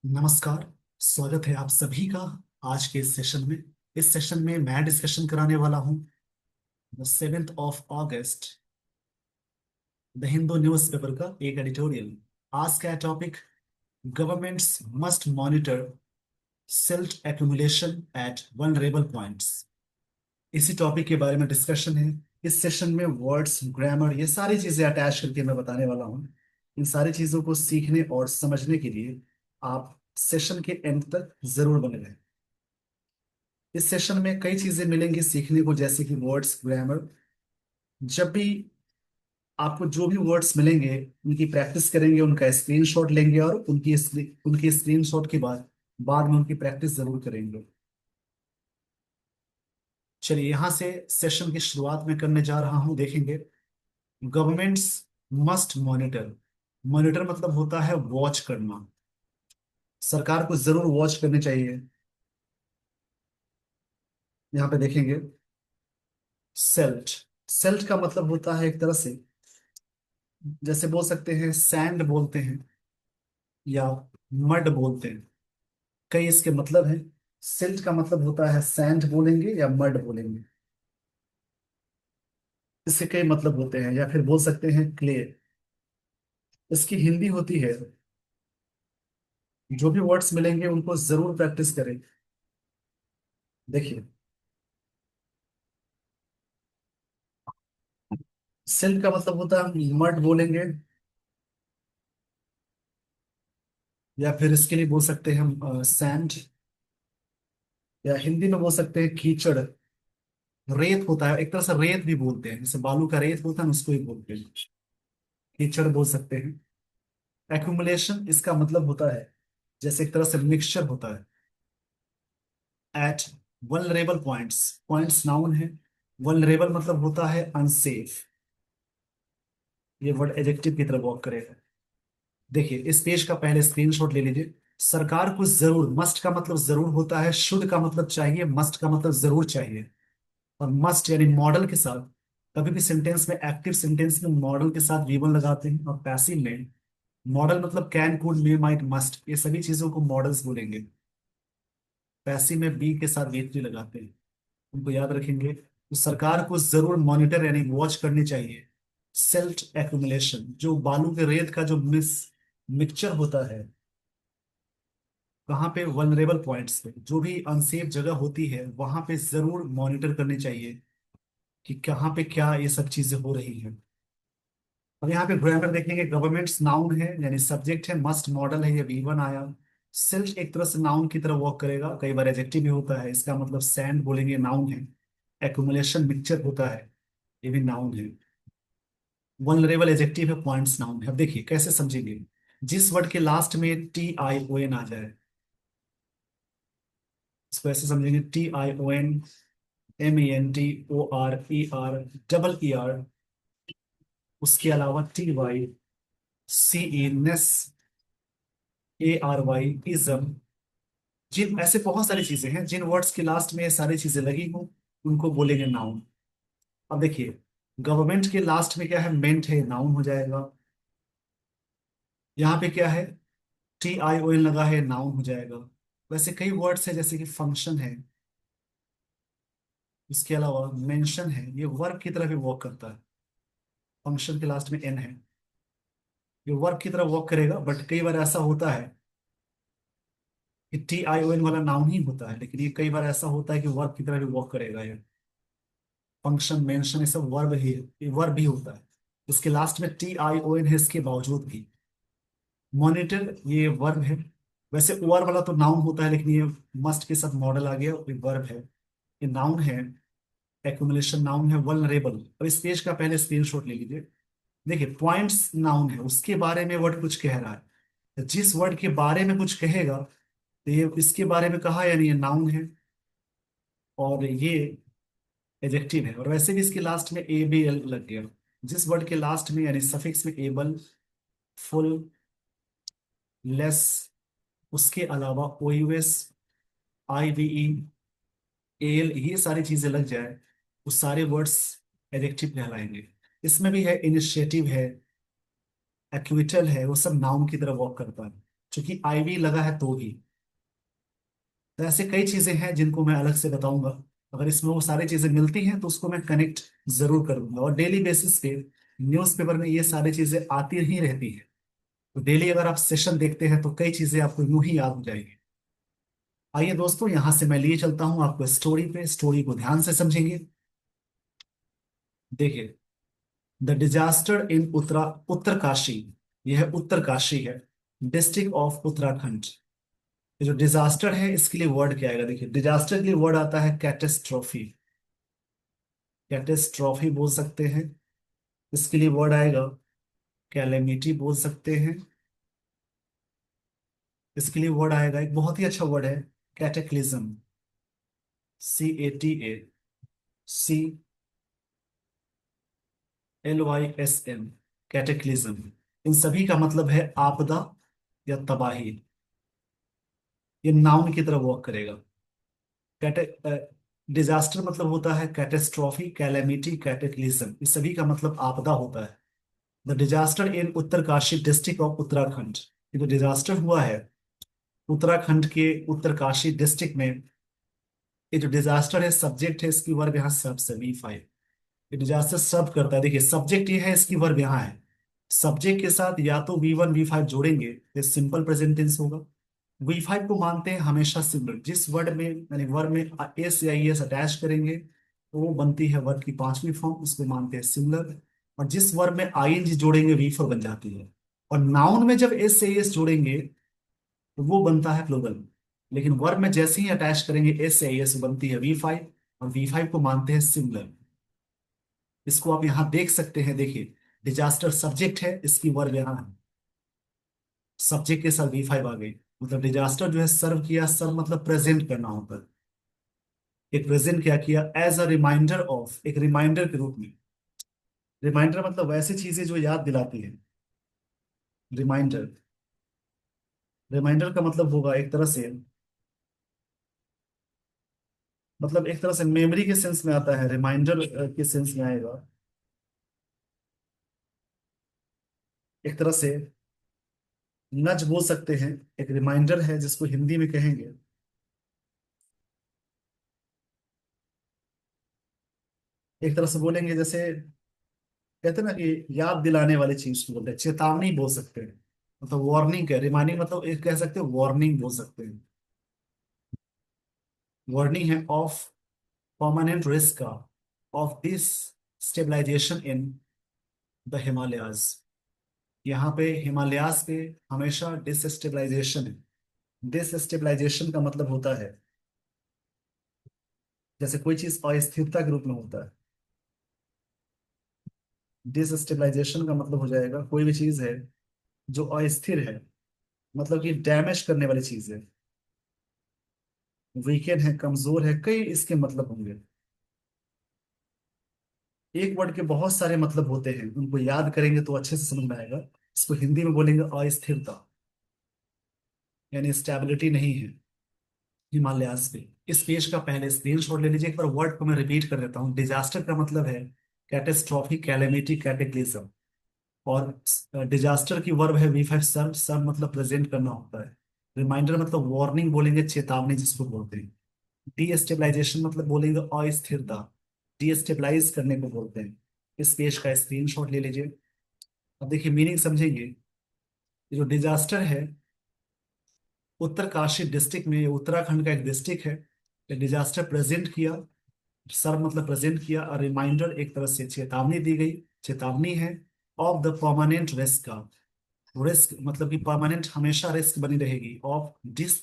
नमस्कार। स्वागत है आप सभी का आज के इस सेशन में। इस सेशन में मैं डिस्कशन कराने वाला हूं the 7th of August the Hindu newspaper का एक एडिटोरियल। आज का topic governments must monitor silt accumulation at vulnerable points. इसी टॉपिक के बारे में डिस्कशन है। इस सेशन में वर्ड्स, ग्रामर, ये सारी चीजें अटैच करके मैं बताने वाला हूँ। इन सारी चीजों को सीखने और समझने के लिए आप सेशन के एंड तक जरूर बने रहें। इस सेशन में कई चीजें मिलेंगी सीखने को, जैसे कि वर्ड्स, ग्रामर। जब भी आपको जो भी वर्ड्स मिलेंगे उनकी प्रैक्टिस करेंगे, उनका स्क्रीनशॉट लेंगे और उनकी स्क्रीनशॉट के बाद बाद में उनकी प्रैक्टिस जरूर करेंगे। चलिए यहां से सेशन की शुरुआत में करने जा रहा हूं। देखेंगे गवर्नमेंट्स मस्ट मॉनिटर। मॉनिटर मतलब होता है वॉच करना। सरकार को जरूर वॉच करनी चाहिए। यहाँ पे देखेंगे सेल्ट। सेल्ट का मतलब होता है एक तरह से, जैसे बोल सकते हैं सैंड बोलते हैं या मड बोलते हैं। कई इसके मतलब हैं। सिल्ट का मतलब होता है सैंड बोलेंगे या मड बोलेंगे। इसके कई मतलब होते हैं, या फिर बोल सकते हैं क्ले। इसकी हिंदी होती है। जो भी वर्ड्स मिलेंगे उनको जरूर प्रैक्टिस करें। देखिए सिल्ट का मतलब होता है मड बोलेंगे, या फिर इसके लिए बोल सकते हैं हम सैंड, या हिंदी में बोल सकते हैं कीचड़। रेत होता है एक तरह से, रेत भी बोलते हैं, जैसे बालू का रेत होता है ना, उसको ही बोलते हैं। कीचड़ बोल सकते हैं। एक्यूमुलेशन इसका मतलब होता है जैसे एक तरह से मिक्सचर होता है। At vulnerable points, points noun है। वल्नरेबल मतलब होता है अनसेफ। ये वर्ड एडजेक्टिव की तरफ वर्क करेगा। देखिए इस पेज का पहले स्क्रीनशॉट ले लीजिए। सरकार को जरूर, मस्ट का मतलब जरूर होता है, शुड का मतलब चाहिए, मस्ट का मतलब जरूर चाहिए। और मस्ट यानी मॉडल के साथ, कभी भी सेंटेंस में, एक्टिव सेंटेंस में मॉडल के साथ वी वन लगाते हैं, और पैसिव में मॉडल मतलब can, could, may, might, must, ये सभी चीजों को मॉडल्स बोलेंगे। पैसिव में बी के साथ वी थ्री लगाते हैं। उनको याद रखेंगे। तो सरकार को जरूर मॉनिटर यानी वॉच करनी चाहिए सिल्ट एक्यूमुलेशन, जो बालू के रेत का जो मिक्सचर होता है। कहाँ पे? वल्नरेबल पॉइंट्स पे, जो भी अनसेफ जगह होती है वहां पे जरूर मॉनिटर करनी चाहिए कि कहाँ पे क्या ये सब चीजें हो रही हैं। अब यहाँ पे ग्रामर देखेंगे। गवर्नमेंट्स नाउन है यानी सब्जेक्ट है, मस्ट मॉडल है, ये वी वन आया। सिल्ट एक तरह से नाउन की तरह वर्क करेगा, कई बार एडजेक्टिव भी होता है, इसका मतलब सैंड बोलेंगे, नाउन है। एक्यूमुलेशन मिक्सचर होता है, ये भी नाउन है। वल्नरेबल एडजेक्टिव है, पॉइंट्स नाउन है। अब देखिए कैसे समझेंगे। जिस वर्ड के लास्ट में टी आई ओ एन आ जाए, इसको ऐसे समझेंगे, T I O N, M E N T, O R E R, double E R, उसके अलावा T Y, C E ness, A R Y ism. जिन ऐसे बहुत सारी चीजें हैं जिन वर्ड्स के लास्ट में ये सारी चीजें लगी हो उनको बोलेंगे नाउन। अब देखिए गवर्नमेंट के लास्ट में क्या है? मेंट है, नाउन हो जाएगा। यहाँ पे क्या है? टी आई ओ एन लगा है, नाउन हो जाएगा। वैसे कई वर्ड्स है जैसे कि फंक्शन है, इसके अलावा मेंशन है, ये वर्ब की तरह भी वर्क करता है। फंक्शन के लास्ट में एन है, ये वर्ब की तरह वर्क करेगा, बट कई बार ऐसा होता है कि टी आई ओ एन वाला नाउन ही होता है, लेकिन ये कई बार ऐसा होता है कि वर्ब की तरह भी वर्क करेगा। ये फंक्शन, मेंशन, ये सब वर्ब ही, ये वर्ब भी होता है। इसके लास्ट में टी आई ओ एन है इसके बावजूद भी। मॉनिटर ये वर्ब है। वैसे ओआर वाला तो नाउन होता है, लेकिन ये मस्ट के साथ मॉडल आ गया, ये वर्ब है, ये नाउन है। एक्यूमुलेशन नाउन है। वल्नरेबल, अब इस पेज का पहले स्क्रीनशॉट ले लीजिए। देखिए पॉइंट्स नाउन है, उसके बारे में वर्ड कुछ कह रहा है। तो जिस वर्ड के बारे में कुछ कहेगा तो ये इसके बारे में कहा, यानी ये नाउन है, और ये एडजेक्टिव है। और वैसे भी इसके लास्ट में ए बी एल लग गया। जिस वर्ड के लास्ट में यानी सफिक्स में एबल, फुल, लेस, उसके अलावा ओयूएस, आई वी ई, एल, ये सारी चीजें लग जाए, वो सारे वर्ड्स एडजेक्टिव कहलाएंगे। इसमें भी है इनिशिएटिव है, एक्विटल है, वो सब नाउन की तरह वर्क करता है। क्योंकि आईवी लगा है तो भी। तो ऐसे कई चीजें हैं जिनको मैं अलग से बताऊंगा। अगर इसमें वो सारी चीजें मिलती हैं तो उसको मैं कनेक्ट जरूर करूंगा। और डेली बेसिस पे न्यूज़पेपर में ये सारी चीजें आती ही रहती है। तो डेली अगर आप सेशन देखते हैं तो कई चीजें आपको यूं ही याद हो जाएगी। आइए दोस्तों, यहां से मैं लिए चलता हूं आपको स्टोरी पे। स्टोरी को ध्यान से समझेंगे। देखिए, द डिजास्टर इन उत्तरकाशी। यह है उत्तरकाशी है, डिस्ट्रिक्ट ऑफ उत्तराखंड। ये जो डिजास्टर है इसके लिए वर्ड क्या आएगा? देखिए, डिजास्टर के लिए वर्ड आता है कैटेस्ट्रॉफी। कैटेस्ट्रॉफी बोल सकते हैं। इसके लिए वर्ड आएगा कैलेमिटी बोल सकते हैं। इसके लिए वर्ड आएगा, एक बहुत ही अच्छा वर्ड है, कैटेक्लिज्म। CATCLYSM, कैटेक्लिज्म। इन सभी का मतलब है आपदा या तबाही। ये नाउन की तरह वर्क करेगा। कैटे डिजास्टर मतलब होता है कैटेस्ट्रॉफी, कैलेमिटी, कैटेक्लिज्म। इस सभी का मतलब आपदा होता है। The disaster in Uttarkashi district of Uttarakhand. ये जो डिजास्टर हुआ है उत्तराखंड के उत्तरकाशी डिस्ट्रिक्ट में, ये जो डिजास्टर है सब्जेक्ट है, इसकी वर्ब यहाँ सब से V5। ये डिजास्टर सब करता है। देखिए, सब्जेक्ट ये है, इसकी वर्ब यहाँ है। सब्जेक्ट के साथ या तो V1 V5 जोड़ेंगे तो सिंपल प्रेजेंट टेंस होगा। V5 को मानते हैं हमेशा सिंगुलर। जिस वर्ड में यानी वर्ड में एस या एस अटैच करेंगे तो वो बनती है वर्ड की पांचवी फॉर्म, उसको मानते हैं सिंगुलर। और जिस वर्ड में ING जोड़ेंगे V4 बन जाती है। और नाउन में जब एस से एस जोड़ेंगे तो वो बनता है प्लूरल। लेकिन वर्ब में जैसे ही अटैच करेंगे एस से एस बनती है V5। और V5 को मानते हैं सिंगुलर। इसको आप यहाँ देख सकते हैं। देखिए, डिजास्टर सब्जेक्ट है, इसकी वर्ब यहाँ है। सब्जेक्ट के साथ V5 आ गई। मतलब डिजास्टर जो है सर्व किया, सर्व मतलब प्रेजेंट करना होता है। एक प्रेजेंट क्या किया? एज अ रिमाइंडर ऑफ, एक रिमाइंडर के रूप में। रिमाइंडर मतलब वैसी चीजें जो याद दिलाती है। रिमाइंडर, रिमाइंडर का मतलब होगा एक तरह से, मतलब एक तरह से मेमोरी के सेंस में आता है, रिमाइंडर के सेंस में आएगा। एक तरह से नज बोल सकते हैं। एक रिमाइंडर है जिसको हिंदी में कहेंगे, एक तरह से बोलेंगे जैसे कहते हैं ना कि याद दिलाने वाली चीज को बोलते हैं, चेतावनी बोल सकते हैं। मतलब वार्निंग है, रिमाइंडिंग मतलब एक कह सकते हैं वार्निंग बोल सकते हैं। वार्निंग है of permanent risk of destabilisation in the Himalayas. यहाँ पे हिमालयाज पे हमेशा डिसस्टेबलाइजेशन है। डिसस्टेबलाइजेशन का मतलब होता है जैसे कोई चीज अस्थिरता के रूप में होता है। डिसस्टेबलाइजेशन का मतलब हो जाएगा कोई भी चीज है जो अस्थिर है, मतलब कि डैमेज करने वाली चीज है, वीकेंड है, कमजोर है, कई इसके मतलब होंगे। एक वर्ड के बहुत सारे मतलब होते हैं, उनको याद करेंगे तो अच्छे से समझ में आएगा। इसको हिंदी में बोलेंगे अस्थिरता, यानी स्टेबिलिटी नहीं है हिमालयाज पे। इस पेज का पहले स्क्रीनशॉट ले लीजिए। एक बार वर्ड को मैं रिपीट कर देता हूँ। डिजास्टर का मतलब है कैटेस्ट्रॉफी, कैलेमिटी, कैटेक्लिज्म। और डिजास्टर की वर्ब है V5 सर्व। सर्व मतलब प्रेजेंट करना होता है। रिमाइंडर मतलब वार्निंग बोलेंगे, चेतावनी जिसको बोलते हैं। डीस्टेबलाइजेशन मतलब बोलेंगे अस्थिरता, डीस्टेबलाइज करने को बोलते हैं। इस पेज का स्क्रीनशॉट ले लीजिए। अब देखिए मीनिंग समझेंगे। ये जो डिजास्टर है उत्तरकाशी डिस्ट्रिक्ट में, ये उत्तराखंड का एक डिस्ट्रिक्ट है। डिजास्टर प्रेजेंट किया, सर मतलब प्रेजेंट किया, और रिमाइंडर एक तरह से चेतावनी दी गई। चेतावनी है ऑफ द परमानेंट रिस्क का। रिस्क मतलब कि परमानेंट हमेशा रिस्क बनी रहेगी। ऑफ डिस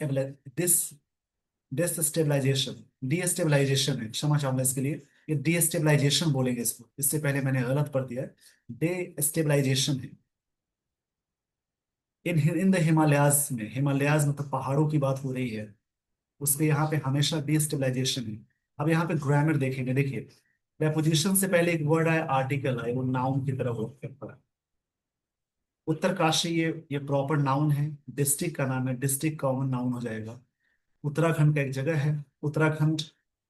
डिस्टेबलाइजेशन, डीस्टेबलाइजेशन है, क्षमा चाहूंगा इसके लिए। ये डीस्टेबलाइजेशन बोलेंगे इसको, इससे पहले मैंने गलत पढ़ दिया है। डीस्टेबलाइजेशन है इन द हिमालयाज में। हिमालयाज मतलब पहाड़ों की बात हो रही है, उसके यहाँ पे हमेशा डीस्टेबलाइजेशन है। अब यहाँ पे ग्रामर देखेंगे। देखिए, preposition से पहले एक वर्ड आया, आर्टिकल आए, वो नाउन की तरह वर्क करता है। उत्तरकाशी ये प्रॉपर नाउन है। डिस्ट्रिक्ट का नाम है, डिस्ट्रिक्ट कॉमन नाउन हो जाएगा। उत्तराखंड का एक जगह है उत्तराखंड।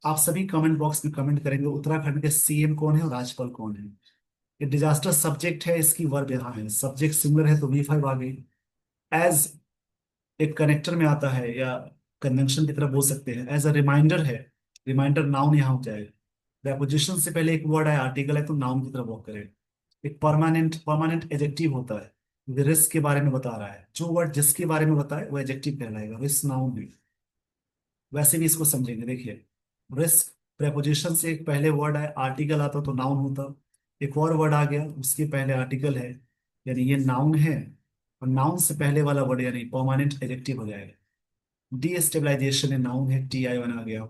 आप सभी कमेंट बॉक्स में कमेंट करेंगे उत्तराखंड के CM कौन है और राज्यपाल कौन है। ये डिजास्टर सब्जेक्ट है, इसकी वर्ब यहाँ है। सब्जेक्ट सिंगुलर है तो V5 आ गई। एज एक कनेक्टर में आता है, या कन्वेंशन की तरह बोल सकते हैं, एज अ रिमाइंडर है। रिमाइंडर नाउन यहाँ हो जाएगा। प्रेपोजिशन से पहले एक वर्ड है, आर्टिकल है, तो नाउन की तरह वर्क करे। एक परमानेंट परमानेंट एजेक्टिव होता है, जो रिस्क के बारे में बता रहा है। जो वर्ड जिसके बारे में बताए वो एजेक्टिव कहलाएगा, रिस्क नाउन है। वैसे भी इसको समझेंगे, देखिए। रिस्क प्रेपोजिशन से एक पहले वर्ड है, आर्टिकल आता तो नाउन होता। एक और वर्ड आ गया, उसके पहले आर्टिकल है, यानी ये नाउन है। और नाउन से पहले वाला वर्ड यानी परमानेंट एजेक्टिव हो जाएगा। डी स्टेबलाइजेशन है, नाउन है, TI1 आ गया।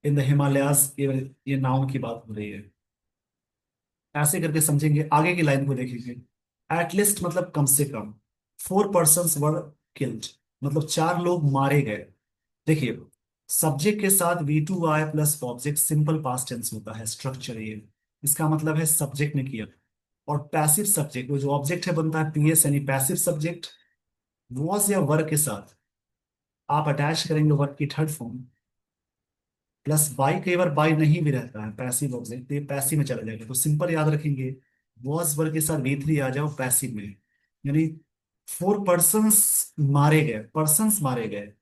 इन द हिमालयाज, ये नाउन की बात हो रही है। ऐसे करके समझेंगे, आगे की लाइन को देखेंगे। एटलीस्ट मतलब कम से कम। 4 पर्सन वर किल्ड, मतलब 4 लोग मारे गए। देखिए, सब्जेक्ट के साथ V2I plus object, simple past tense होता है स्ट्रक्चर ये। इसका मतलब है सब्जेक्ट ने किया। और पैसिव सब्जेक्ट, वो जो ऑब्जेक्ट है बनता है PS, यानी पैसिव सब्जेक्ट। वॉज या वर्क के साथ आप अटैच करेंगे वर्क की थर्ड फॉर्म, प्लस बाई। कई बार बाई नहीं भी रहता है पैसिव ऑब्जेक्ट, तो ये पैसिव में चला जाएगा, तो सिंपल याद रखेंगे। वॉज वर्क के साथ V3 आ जाओ पैसिव में, यानी 4 पर्सन्स मारे गए, पर्सन्स मारे गए।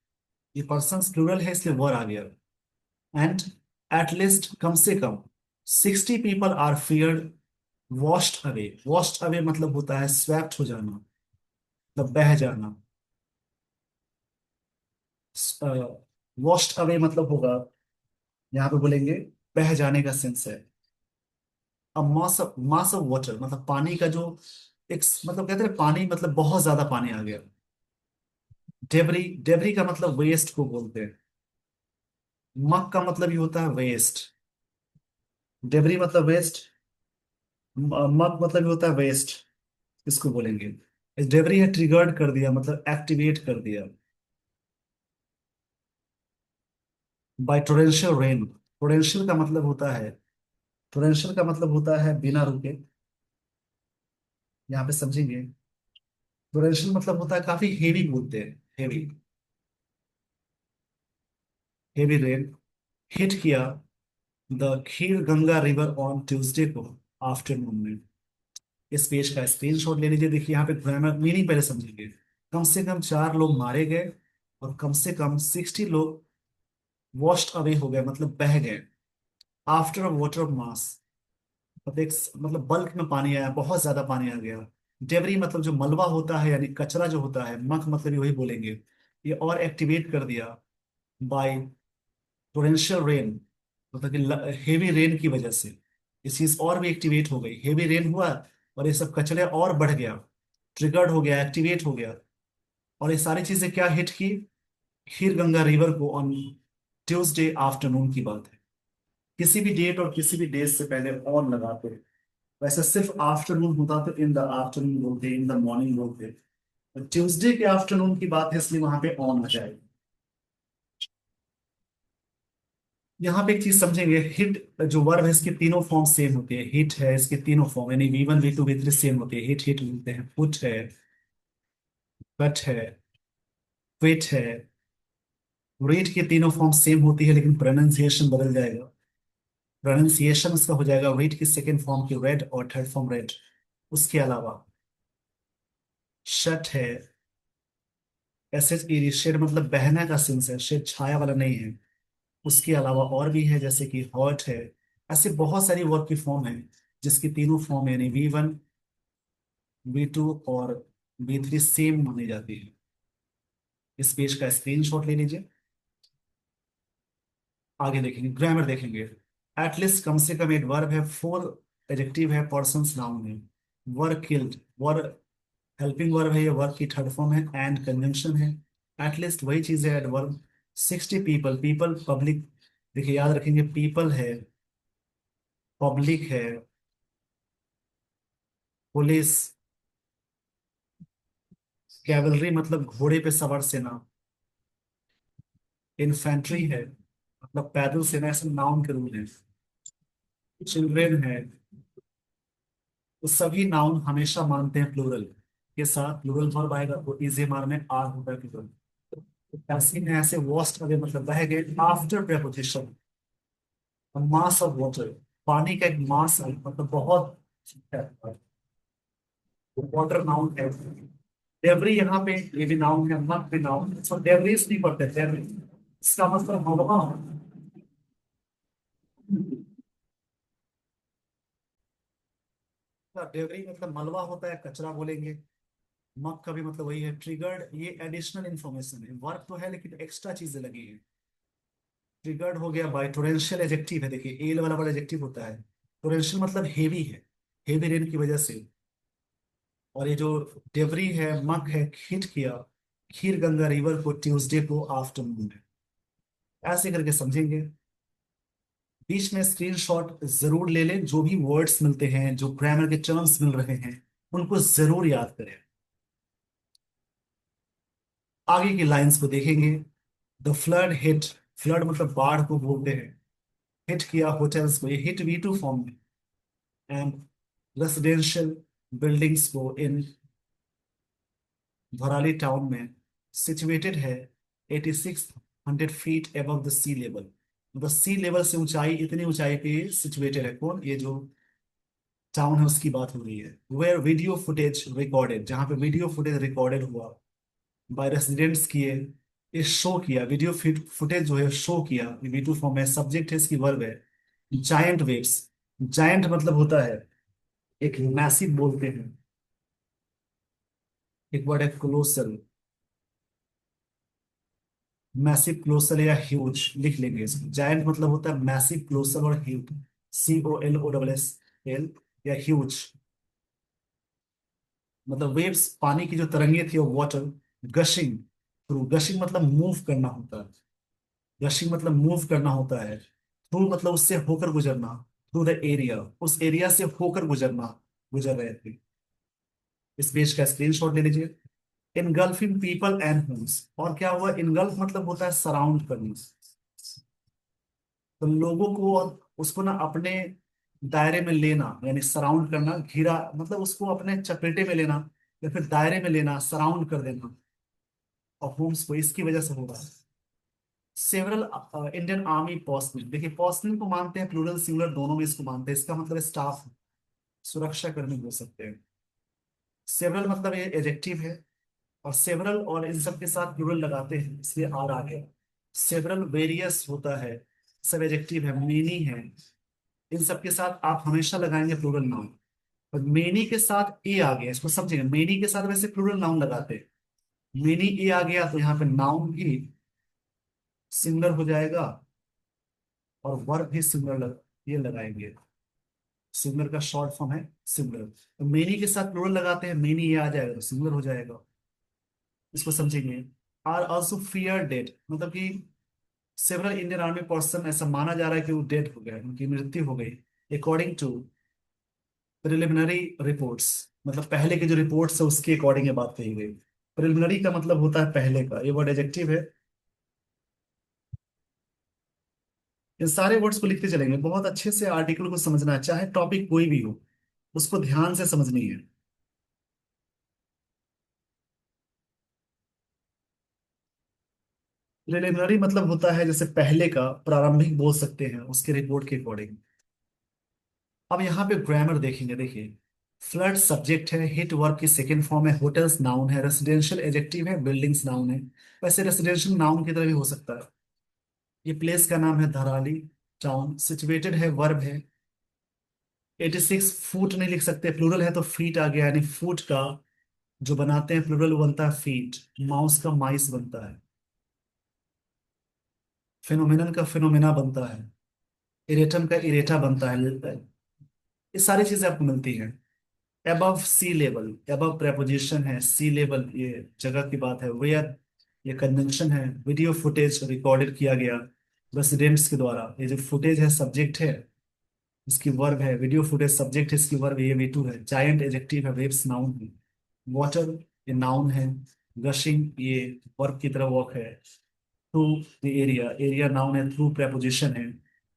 ये पर्सन्स प्लूरल है, इसलिए वर आ गया। एंड एटलीस्ट कम से कम 60 people are feared washed away. Washed away मतलब होता है स्वैप्ट हो जाना, मतलब बह जाना। वॉश्ड अवे मतलब होगा, यहाँ पे बोलेंगे बह जाने का सेंस है। अब मास ऑफ वाटर मतलब पानी का जो एक, मतलब कहते हैं पानी, मतलब बहुत ज्यादा पानी आ गया। डेबरी, डेबरी का मतलब वेस्ट को बोलते हैं। मक का मतलब ये होता है वेस्ट। डेबरी मतलब वेस्ट, मक मतलब ये होता है वेस्ट, इसको बोलेंगे। इस डेबरी है ट्रिगर्ड कर दिया, मतलब एक्टिवेट कर दिया बाय टोरेंशियल रेन। टोरेंशियल का मतलब होता है, टोरेंशियल का मतलब होता है बिना रुके। यहाँ पे समझेंगे। टोरेंशियल मतलब होता है काफी हेवी, बोलते हैं हेवी। हेवी रेन हिट किया the kheer Ganga river on Tuesday को आफ्टरनून में। इस पेज का स्क्रीनशॉट ले लीजिए। देखिए यहाँ पे ग्रामर मीनिंग पहले समझेंगे। कम से कम 4 लोग मारे गए, और कम से कम 60 लोग वॉश्ड अवे हो गए, मतलब बह गए। आफ्टर वाटर मास, मतलब एक, मतलब बल्क में पानी आया, बहुत ज्यादा पानी आ गया। डेबरी मतलब जो मलबा होता है, यानी कचरा जो होता है। मक मतलब ये वही बोलेंगे। ये और एक्टिवेट कर दिया बाय टोरेंशियल रेन, मतलब कि हेवी रेन की वजह से ये चीज और भी एक्टिवेट हो गई। हेवी रेन हुआ और ये सब कचरे और बढ़ गया, ट्रिगर्ड हो गया, एक्टिवेट हो गया। और ये सारी चीजें क्या हिट की, खीर गंगा रिवर को ऑन ट्यूसडे आफ्टरनून की बात है। किसी भी डेट और किसी भी डेज से पहले ऑन लगाते हैं। वैसे सिर्फ आफ्टरनून होता तो इन द आफ्टरनून बोलते, इन द मॉर्निंग बोलते। ट्यूसडे के आफ्टरनून की बात है, इसलिए वहां पे ऑन आ जाएगा। यहाँ पे एक चीज समझेंगे, हिट जो वर्ब है इसके तीनों फॉर्म सेम होते हैं। हिट है, इसके तीनों फॉर्म, यानी V1 V2 V3 सेम होते हैं। हिट हिट बोलते हैं, पुट है, कट है, क्विट है। रेट के तीनों फॉर्म सेम होती है, लेकिन प्रोनाउंसिएशन बदल जाएगा। प्रोनाउंसिएशन उसका हो जाएगा रेट की सेकेंड फॉर्म की रेड, और थर्ड फॉर्म रेड। उसके अलावा शट है, SHED, शेड मतलब बहना का सेंस है, शेड छाया वाला नहीं है। उसके अलावा और भी है, जैसे कि हॉट है। ऐसे बहुत सारी वर्ब की फॉर्म है, जिसकी तीनों फॉर्म यानी V1 V2 और V3 सेम मानी जाती है। इस पेज का स्क्रीनशॉट ले लीजिए। आगे देखेंगे, ग्रामर देखेंगे। एटलीस्ट कम से कम एक वर्ब है, 4 एडजेक्टिव है, पर्सन्स नाउन है। Were killed, were helping verb है, ये वर्ब की थर्ड फॉर्म है। एंड कंजंक्शन है। एटलीस्ट वही चीज है, एडवर्ब। 60 पीपल, पीपल पब्लिक, देखिए याद रखेंगे, पीपल है, पब्लिक है, पुलिस, कैवलरी मतलब घोड़े पे सवार सेना, इन्फेंट्री है मतलब पैदल सेना, ऐसे नाउन के रूल है। चिल्ड्रेन है, तो सभी नाउन हमेशा मानते हैं प्लूरल के साथ। प्लूरल वर्ब आएगा तो इजी मार में आर होता है प्लूरल। पैसिव है, ऐसे वॉस्ट अवे मतलब बह गए। After preposition, mass of water, पानी का एक मास है, मतलब बहुत वाटर नाउन है। डेवरी यहाँ पे ये भी नाउन है, मग भी नाउन, तो डेवरीज नहीं पढ़ते, डेवरी इसका मतलब हवा। डेवरी मतलब मलबा होता है, कचरा बोलेंगे। मग का भी मतलब वही है। ट्रिगर्ड ये एडिशनल इंफॉर्मेशन है, वर्क तो है लेकिन एक्स्ट्रा चीजें लगी है। ट्रिगर्ड हो गया बाय टोरेंशियल एजेक्टिव है, देखिए एल वाला बड़ा एजेक्टिव होता है। टोरेंशियल मतलब हेवी है, हेवी रेन की वजह से। और ये जो डेवरी है, मग है, हिट किया खीर गंगा रिवर को ट्यूसडे को आफ्टरनून में। ऐसे करके समझेंगे। बीच में स्क्रीनशॉट जरूर ले लें, जो भी वर्ड्स मिलते हैं, जो ग्रामर के टर्म्स मिल रहे हैं, उनको जरूर याद करें। आगे की लाइंस को देखेंगे। द फ्लड हिट, फ्लड मतलब बाढ़ को बोलते हैं। हिट किया होटल्स को, ये हिट V2 फॉर्म में। एंड रेसिडेंशियल बिल्डिंग्स को इन धौराली टाउन में। सिचुएटेड है 8600 feet above the sea level, मतलब सी लेवल से ऊंचाई, इतनी ऊंचाई पे सिचुएटेड है। कौन, ये जो टाउन है उसकी बात हो रही है। वेयर वीडियो फुटेज रिकॉर्डेड, जहां पे वीडियो फुटेज रिकॉर्डेड हुआ बाय रेसिडेंट्स किए, ये शो किया, वीडियो फुटेज जो है शो किया। ये V2 फॉर्म है, सब्जेक्ट है, इसकी वर्ब है। जायंट वेव्स, जायंट मतलब होता है एक मैसिव बोलते हैं। एक वर्ड है क्लोसल, मैसिव क्लोसल या ह्यूज लिख लेंगे इसको। जायंट मतलब होता है मैसिव, क्लोसल और ह्यूज, COLOSSL, या ह्यूज। मतलब वेव्स, पानी की जो तरंगे थी, और वाटर गशिंग थ्रू, गशिंग मतलब मूव करना होता है। गशिंग मतलब मूव करना होता है। थ्रू मतलब उससे होकर गुजरना। थ्रू द एरिया, उस एरिया से होकर गुजरना, गुजर रहे थे। इस पेज का स्क्रीनशॉट ले लीजिए। इनगल्फिंग पीपल एंड होम्स, और क्या हुआ, इनगल्फ मतलब होता है सराउंड करना। तो लोगों को और उसको ना अपने दायरे में लेना, यानी सराउंड करना, घिरा मतलब उसको अपने चपेटे में लेना, या फिर दायरे में लेना, सराउंड कर देना। और होम्स को इसकी वजह से होगा। सेवरल इंडियन आर्मी पर्सनल, देखिए पर्सनल को मानते हैं प्लूरल सिंगुलर दोनों में, इसको मानते हैं, इसका मतलब स्टाफ, सुरक्षा कर्मी हो सकते हैं। सेवरल मतलब ये एडजेक्टिव है, और सेवरल और इन सब के साथ प्लूरल लगाते हैं, इसलिए आर आ गया। सेवरल वेरियस होता है, सब एडजेक्टिव है। मेनी है, इन सब के साथ आप हमेशा लगाएंगे प्लूरल नाउन। और मेनी के साथ ए आ गया, इसको समझेंगे। मेनी के साथ वैसे प्लूरल नाउन लगाते हैं, मेनी ए आ गया तो यहाँ पे नाउन भी सिंगुलर हो जाएगा, और वर्ब भी सिंगुलर ये लगाएंगे। सिंगुलर का शॉर्ट फॉर्म है सिंगुलर। तो मेनी के साथ प्लूरल लगाते हैं, मेनी ये आ जाएगा तो सिंगुलर हो जाएगा। इसको समझेंगे। आर ऑल्सो फियर डेड, मतलब कि सेवरल इंडियन आर्मी पर्सन, ऐसा माना जा रहा है कि वो डेड हो गया, उनकी मृत्यु हो गई। अकॉर्डिंग टू प्रिलिमिनरी रिपोर्ट्स, मतलब पहले के जो रिपोर्ट्स है उसके अकॉर्डिंग ये बात कही गई। प्रिलिमिनरी का मतलब होता है पहले का, ये वर्ड एडजेक्टिव है। इन सारे वर्ड्स को लिखते चलेंगे, बहुत अच्छे से आर्टिकल को समझना है, चाहे टॉपिक कोई भी हो, उसको ध्यान से समझनी है। प्रिलिमिनरी मतलब होता है जैसे पहले का, प्रारंभिक बोल सकते हैं, उसके रिपोर्ट के अकॉर्डिंग। अब यहाँ पे ग्रामर देखेंगे, देखिए। फ्लड सब्जेक्ट है, हिट वर्ब की सेकंड फॉर्म है, होटल्स नाउन है, रेसिडेंशियल एडजेक्टिव है, बिल्डिंग्स नाउन है। वैसे रेसिडेंशियल नाउन की तरह भी हो सकता है। ये प्लेस का नाम है धराली टाउन। सिचुएटेड है, वर्ब है। 86 फुट नहीं लिख सकते, प्लूरल है तो फीट आ गया, यानी फुट का जो बनाते हैं प्लूरल वो बनता है फीट। माउस का माइस बनता है। फिनोमिनन का फिनोमिना बनता है। इरेटम का इरेटा बनता है। ये सारी चीजें आपको मिलती हैं। Above sea level, above preposition है, सी लेवल ये जगह की बात है। वेयर ये कन्वेंशन है। वीडियो फुटेज रिकॉर्डेड किया गया रेसिडेंट्स के द्वारा। ये जो फुटेज है सब्जेक्ट है, इसकी वर्ब है। वीडियो फुटेज सब्जेक्ट है, इसकी वर्ब ये V2 है। जायंट एडजेक्टिव है, वेव्स नाउन है। वाटर ये नाउन है। गशिंग ये वर्ब की तरह वर्क है। Through the area, area noun है, थ्रू प्रेपोजिशन है।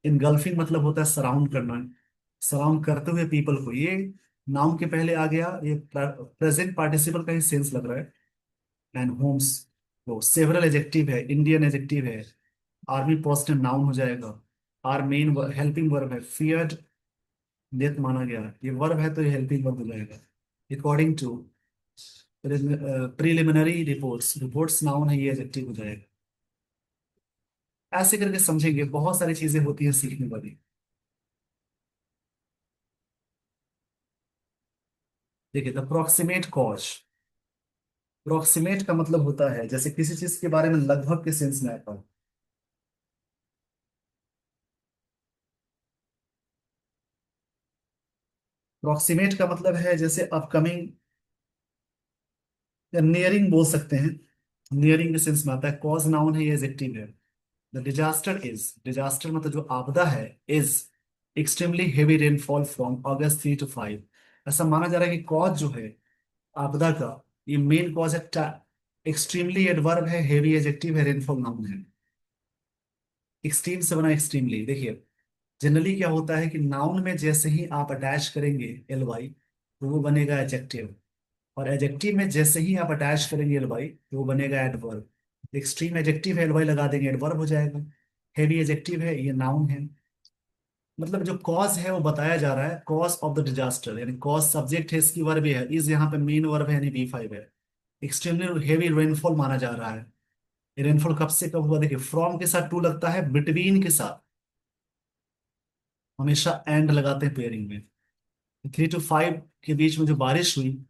इनगल्फिंग मतलब होता है सराउंड करना, सराउंड करते हुए पीपल को, ये नाउन के पहले आ गया, ये प्रेजेंट पार्टिसिपल का ही सेंस लग रहा है। एंड होम्स वो सेवरल एजेक्टिव है, इंडियन एजेक्टिव है। आर्मी पोस्ट नाउन हो जाएगा। आर मेन हेल्पिंग वर्ब है। फियर्ड डेथ माना गया, ये वर्ब है तो ये हेल्पिंग वर्ब हो जाएगा। According to preliminary reports, reports noun है, ये एडजेक्टिव हो जाएगा। ऐसे करके समझेंगे, बहुत सारी चीजें होती हैं सीखने वाली। देखिए, द प्रोक्सीमेट कॉज, प्रोक्सीमेट का मतलब होता है जैसे किसी चीज के बारे में लगभग के सेंस में आता है। प्रोक्सीमेट का मतलब है जैसे अपकमिंग या नियरिंग बोल सकते हैं, नियरिंग के सेंस में आता है। कॉज नाउन है, ये एडजेक्टिव है। द डिजास्टर इज, डिजास्टर मतलब जो आपदा है, is extremely heavy rainfall from August 3 to 5। ऐसा माना जा रहा है कि कॉज जो है आपदा का, ये मेन कॉज है। एक्सट्रीमली एडवर्ब है, हेवी एडजेक्टिव है, रेनफॉल नाउन है। एक्सट्रीम से बना एक्सट्रीमली। देखिए, जनरली क्या होता है कि नाउन में जैसे ही आप अटैच करेंगे एल वाई, तो वो बनेगा एडजेक्टिव। और एडजेक्टिव में जैसे ही आप अटैच करेंगे एल वाई, तो वो बनेगा एडवर्ब। एक्सट्रीम एडजेक्टिव है, एल वाई लगा देंगे, एडवर्ब हो जाएगा। हेवी एडजेक्टिव है, ये नाउन है। मतलब जो कॉज है वो बताया जा रहा है, कॉज ऑफ द डिजास्टर, यानी कॉज सब्जेक्ट है, इसकी वर्ब है, इज यहाँ पे मेन वर्ब है, यानी V5 है। एक्सट्रीमली हेवी रेनफॉल माना जा रहा है। रेनफॉल कब से कब हुआ? देखिए, फ्रॉम के साथ टू लगता है, बिटवीन के साथ हमेशा एंड लगाते हैं पेयरिंग में। 3 to 5 के बीच में जो बारिश हुई,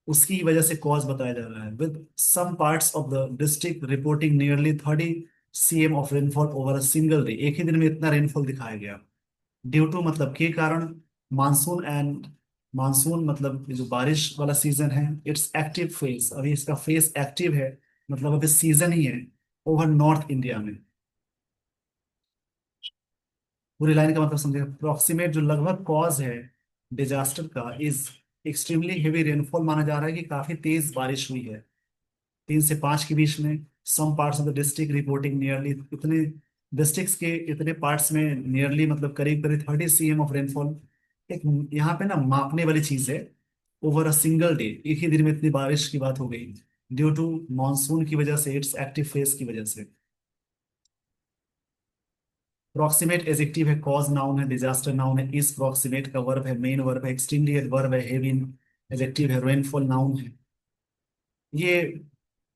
उसकी वजह से कॉज बताया जा रहा है। With some parts of the district reporting nearly 30 cm of rainfall over a single day, एक ही दिन में इतना रेनफॉल दिखाया गया। ड्यू टू मतलब के कारण, मानसून एंड, मानसून मतलब ये जो बारिश वाला सीजन है, इट्स एक्टिव फेज, अभी इसका फेज एक्टिव है, मतलब अभी सीजन ही है ओवर नॉर्थ इंडिया में। पूरी लाइन का मतलब समझे, अप्रोक्सीमेट जो लगभग कॉज है डिजास्टर का, इज एक्सट्रीमली हेवी रेनफॉल माना जा रहा है कि काफी तेज बारिश हुई है 3 से 5 के बीच में। Some parts of the district reporting nearly, इतने डिस्ट्रिक्ट्स के इतने पार्ट्स में नियरली मतलब करीब करीब 30 cm ऑफ रेनफॉल। एक यहाँ पे ना मापने वाली चीज है। ओवर अ सिंगल डे, एक ही दिन में इतनी बारिश की बात हो गई, ड्यू टू मानसून की वजह से, इट्स एक्टिव फेज की वजह से। प्रोक्सीमेट एडजेक्टिव है, कॉज नाउन है, डिजास्टर नाउन है, इस प्रोक्सीमेट का वर्ब है, मेन वर्ब है, एक्सट्रीमली एडवर्ब है, हेवी एडजेक्टिव है, रेनफॉल नाउन है। ये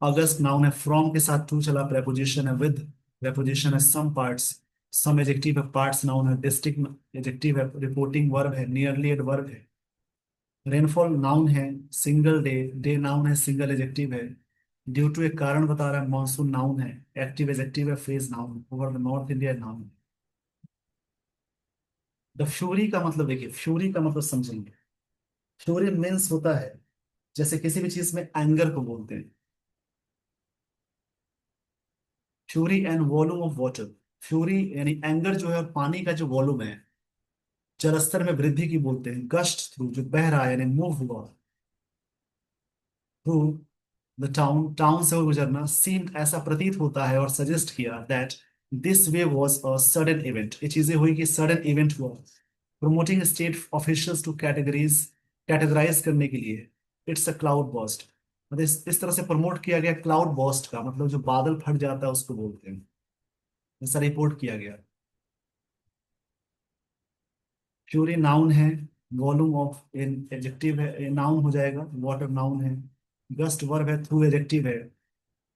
अगस्त नाउन है, फ्रॉम के साथ टू चला, प्रेपोजिशन है, विद प्रेपोजिशन है, सम पार्ट्स, सम एडजेक्टिव है, पार्ट्स नाउन है, डिस्ट्रिक्ट एडजेक्टिव है, रिपोर्टिंग वर्ब है, नियरली एडवर्ब है, रेनफॉल नाउन है, सिंगल डे, डे नाउन है, सिंगल एडजेक्टिव है, ड्यू टू एक कारण बता रहा है, मॉनसून नाउन है, एक्टिव एडजेक्टिव है, phase noun, over the north India noun. The fury का मतलब, देखिए फ्यूरी का मतलब समझेंगे। फ्यूरी मीन्स होता है जैसे किसी भी चीज में एंगर को बोलते हैं। Fury and volume of water, fury यानी एंगर जो है, और पानी का जो वॉल्यूम है, जलस्तर में वृद्धि की बोलते हैं। गस्ट थ्रू, जो बह रहा है यानी मूव हुआ, थ्रू द टाउन, टाउन से वो गुजरना, सीन ऐसा प्रतीत होता है, और सजेस्ट किया that this way was a sudden event, ये चीजें हुई कि सडन इवेंट हुआ। Promoting state officials to categories, categorise करने के लिए, इट्स अ क्लाउड बर्स्ट, मतलब इस तरह से प्रमोट किया गया क्लाउड बर्स्ट का मतलब जो बादल फट जाता है उसको बोलते हैं। ऐसा रिपोर्ट किया गया। फ्यूरी नाउन है, वॉल्यूम ऑफ इन एडजेक्टिव है, नाउन हो जाएगा, वाटर नाउन है, गस्ट वर्ब है, थ्रू एडजेक्टिव है,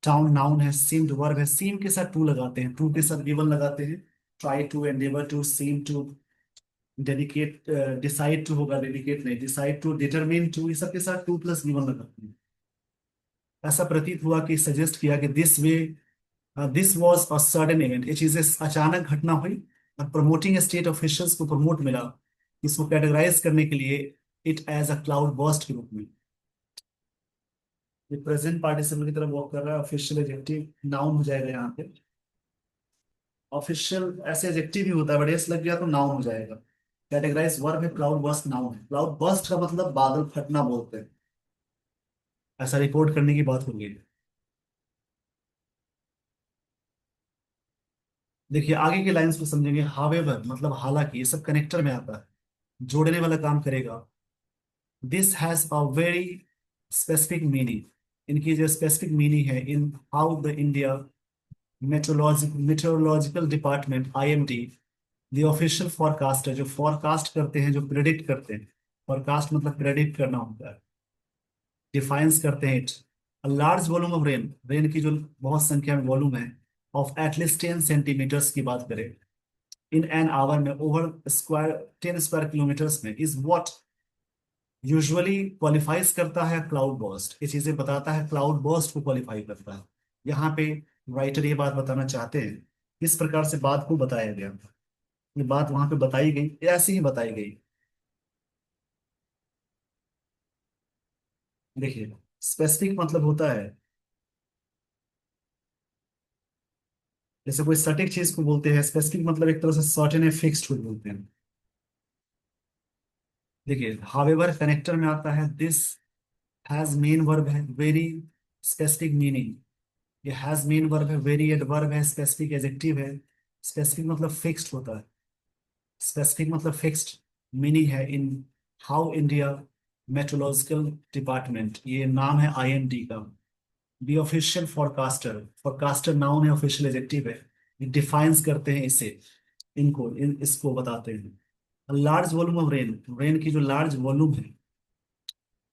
टाउन नाउन है, सीम्ड वर्ब है, सीम के साथ टू लगाते हैं, टू के साथ गिवन लगाते हैं। Try to, endeavour to, seem to, dedicate, decide to होगा, डेडिकेट नहीं, डिसाइड टू, डिटरमिन टू, ये सब के साथ टू प्लस गिवन लगाते हैं। ऐसा प्रतीत हुआ कि सजेस्ट किया कि this way, this was a sudden event, ये चीजें अचानक घटना हुई। और प्रमोटिंग स्टेट ऑफिशियल्स को प्रमोट मिला इसको कैटेगराइज करने के लिए, it as a cloudburst के रूप में। ये प्रेजेंट पार्टिसिपल की तरफ वर्क कर रहा है, ऑफिशियल एडजेक्टिव नाउन हो जाएगा यहाँ पे। ऑफिशियल ऐसे एडजेक्टिव ही होता है, बट एस लग गया तो नाउन हो जाएगा। कैटेगराइज वर्ब है, क्लाउड बर्स्ट नाउन है। क्लाउड बर्स्ट का मतलब बादल फटना बोलते हैं, ऐसा रिपोर्ट करने की बात होगी। देखिए आगे के लाइंस को समझेंगे। हावेवर मतलब हालांकि, ये सब कनेक्टर में आता है, जोड़ने वाला काम करेगा। This has a very specific meaning, इनकी जो स्पेसिफिक मीनिंग है, in how the India meteorological department IMD, the official forecaster, जो फोरकास्ट करते हैं, जो प्रेडिक्ट करते हैं, फोरकास्ट मतलब प्रेडिक्ट करना होता है। डिफाइंस करते हैं it. Large volume of rain, rain की जो बहुत संख्या में वॉल्यूम है, ऑफ एटलीस्ट 10 सेंटीमीटर्स की बात करें इन एन आवर में, ओवर स्क्वायर 10 स्क्वायर किलोमीटर्स में, इज व्हाट यूजुअली क्वालिफाइज करता है क्लाउड बर्स्ट। ये चीजें बताता है, क्लाउड बर्स्ट को क्वालिफाई करता है। यहाँ पे राइटर ये बात बताना चाहते हैं, किस प्रकार से बात को बताया गया। ये बात वहां पे बताई गई, ऐसी ही बताई गई। देखिए, स्पेसिफिक मतलब होता है, जैसे कोई सटीक चीज को बोलते हैं, स्पेसिफिक मतलब एक तरह से सर्टेन है, फिक्स्ड को बोलते हैं। देखिए, हावेवर कनेक्टर में आता है, दिस हैज मेन वर्ब है, वेरी स्पेसिफिक मीनिंग। ये हैज मेन वर्ब है, वेरी एडवर्ब है, स्पेसिफिक एडजेक्टिव है। स्पेसिफिक मतलब फिक्स्ड होता है, स्पेसिफिक मतलब फिक्स्ड मीनिंग है। In how India meteorological department, ये नाम है आईएमडी का। Be official forecaster, forecaster noun है, ऑफिशियल एडजेक्टिव है। ये डिफाइंस करते हैं इसे, इसको बताते हैं। Large volume of rain, rain की जो लार्ज वॉल्यूम है,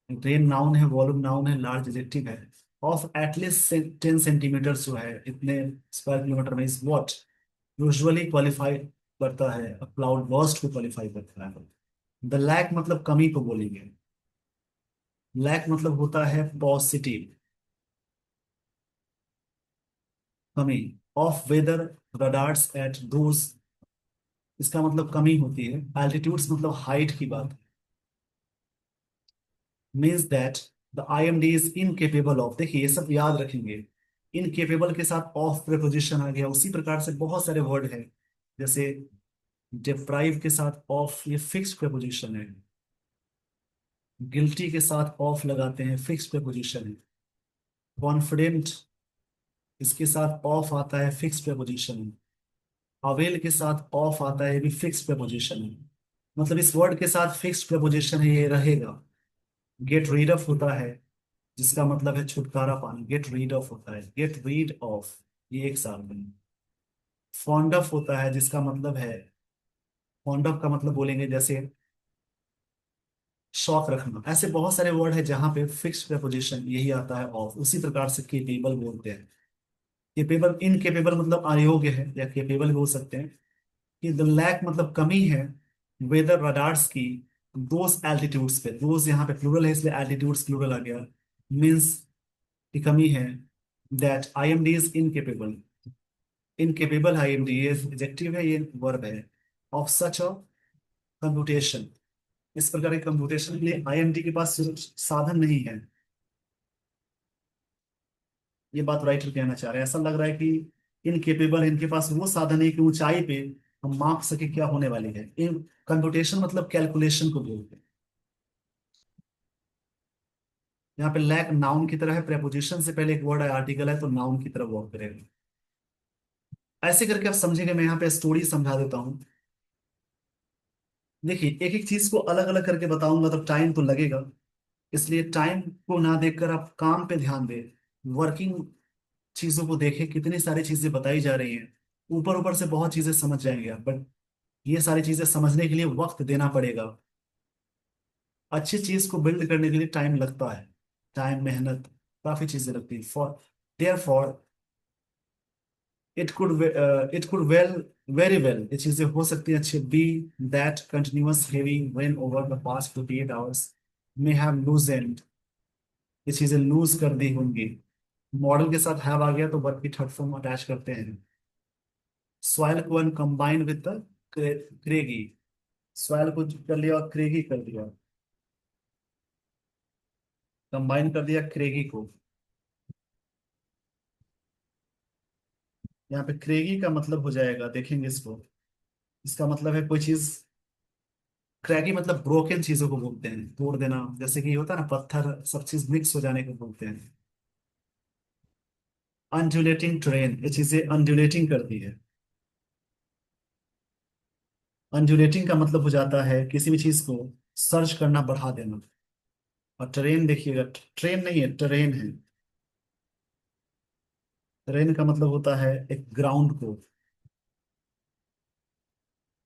रेन नाउन है, वॉल्यूम नाउन है, लार्ज एडजेक्टिव है। ऑफ एटलीस्ट 10 सेंटीमीटर जो है, इतने स्क्वायर किलोमीटर में, इज वॉट यूजुअली क्वालिफाई करता है, क्लाउड बर्स्ट को क्वालिफाई करता है। द लैक मतलब कमी को बोलेंगे। लैक मतलब होता है पॉजिटिव, कमी। Of weather radars at those, इसका मतलब कमी होती है। एल्टीट्यूड्स मतलब हाइट की बात। Means that the IMD is incapable of, देखिए ये सब याद रखेंगे। इनकेपेबल के साथ ऑफ प्रीपोजिशन आ गया, उसी प्रकार से बहुत सारे वर्ड है। जैसे डिप्राइव के साथ ऑफ, ये फिक्स्ड प्रीपोजिशन है। गिल्टी के साथ ऑफ लगाते हैं, फिक्स्ड प्रीपोजिशन है। कॉन्फिडेंट, इसके साथ ऑफ आता है, फिक्स्ड प्रीपोजिशन है। अवेल के साथ ऑफ आता है, ये भी फिक्स्ड प्रीपोजिशन है। मतलब इस वर्ड के साथ फिक्स्ड प्रीपोजिशन है, ये रहेगा। गेट रीड ऑफ होता है, जिसका मतलब है छुटकारा पाना, गेट रीड ऑफ होता है, गेट रीड ऑफ, ये एक साथ में। फॉन्ड ऑफ होता है, जिसका मतलब है, फॉन्ड ऑफ का मतलब बोलेंगे जैसे शौक रखना। ऐसे बहुत सारे वर्ड है जहां पे फिक्स प्रेपोजिशन यही आता है ऑफ। उसी प्रकार से केपेबल बोलते हैं। केपेबल, इनकेपेबल मतलब अयोग्य है, या केपेबल भी बोल सकते हैं। कि द लैक मतलब कमी है, वेदर रडार्स की, दोज एल्टीट्यूड्स पे, दोज यहाँ पे प्लूरल है इसलिए एल्टीट्यूड्स प्लूरल आ गया। मीन्स की कमी है। That I am D is incapable, incapable I am D, ये एडजेक्टिव है, ये वर्ब है। ऑफ सच अ कंप्यूटेशन, इस प्रकार के कंप्यूटेशन के लिए आईएमडी के पास साधन नहीं है। ये बात राइटर कहना चाह रहे हैं, ऐसा लग रहा है कि इनकेपेबल, इनके पास वो साधन है कि ऊंचाई पे हम माप सके क्या होने वाली है। इन कंप्यूटेशन मतलब कैलकुलेशन को बोलते हैं। यहाँ पे लैक नाउन की तरह है, प्रेपोजिशन से पहले एक वर्ड है, आर्टिकल है, तो नाउन की तरह वर्क करेगा। ऐसे करके आप समझेंगे। मैं यहाँ पे स्टोरी समझा देता हूँ। देखिए, एक एक चीज को अलग अलग करके बताऊंगा तो टाइम तो लगेगा, इसलिए टाइम को ना देखकर आप काम पे ध्यान दें। वर्किंग चीजों को देखें, कितनी सारी चीजें बताई जा रही हैं। ऊपर ऊपर से बहुत चीजें समझ जाएंगे आप, बट ये सारी चीजें समझने के लिए वक्त देना पड़ेगा। अच्छी चीज को बिल्ड करने के लिए टाइम लगता है, टाइम, मेहनत, काफी चीजें लगती है। For there for it could well, very well, ये चीजें हो सकती हैं अच्छी। Be that continuous heavy rain over the past 48 hours may have loosened, ये चीजें लूज कर दी होंगी। मॉडल के साथ हैव आ गया तो वर्ब की थर्ड फॉर्म अटैच करते हैं। सॉइल को कंबाइन विद द क्रेगी, सॉइल को कर लिया और क्रेगी कर दिया, कंबाइन कर दिया क्रेगी को। यहाँ पे क्रेगी का मतलब हो जाएगा, देखेंगे इसको, इसका मतलब है कोई चीज, क्रैगी मतलब ब्रोकन चीजों को बोलते हैं, तोड़ देना। जैसे कि होता है ना, पत्थर सब चीज मिक्स हो जाने को बोलते हैं। अनड्यूलेटिंग ट्रेन, ये चीजें अनड्यूलेटिंग करती है। अनड्यूलेटिंग का मतलब हो जाता है किसी भी चीज को सर्च करना, बढ़ा देना। और ट्रेन देखिएगा, ट्रेन नहीं है, ट्रेन है। ट्रेन का मतलब होता है एक ग्राउंड को,